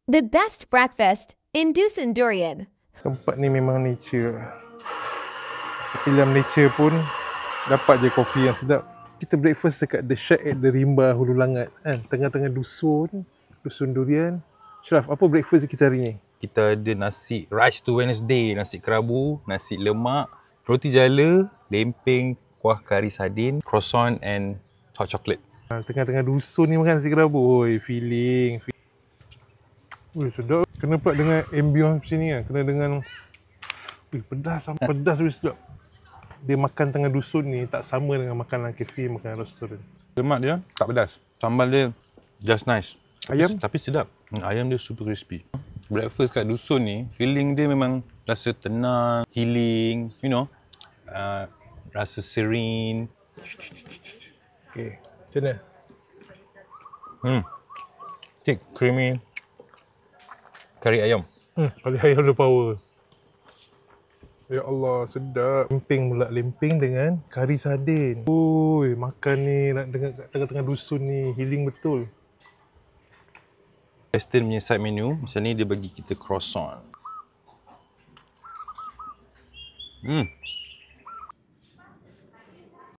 The best breakfast in Dusun Durian. Tempat ni memang nature. Tapi dalam nature pun dapat je kopi yang sedap. Kita breakfast dekat The Shack at the Rimba, Hulu Langat kan, tengah-tengah dusun durian. Shraf, apa breakfast kita hari ni? Kita ada nasi rice to Wednesday, nasi kerabu, nasi lemak, roti jala, lempeng, kuah kari sardin, croissant and hot chocolate. Tengah-tengah dusun ni makan nasi kerabu. Oi, feeling. Ui, sedap. Kena pula dengan ambience sini kan. Kena dengan pedas weh sedap. Dia makan tengah dusun ni tak sama dengan makan dalam kafe, makan restoran. Lemak dia tak pedas. Sambal dia just nice. Ayam? Tapi sedap. Ayam dia super crispy. Breakfast kat dusun ni, feeling dia memang rasa tenang, healing, you know. Rasa serene. Okay, macam mana? Thick, creamy. Kari ayam. Kali ayam ada power. Ya Allah, sedap. Lempeng pula, lempeng dengan kari sardin. Ui, makan ni nak dengan tengah-tengah dusun ni, healing betul. Western punya side menu, macam ni dia bagi kita croissant.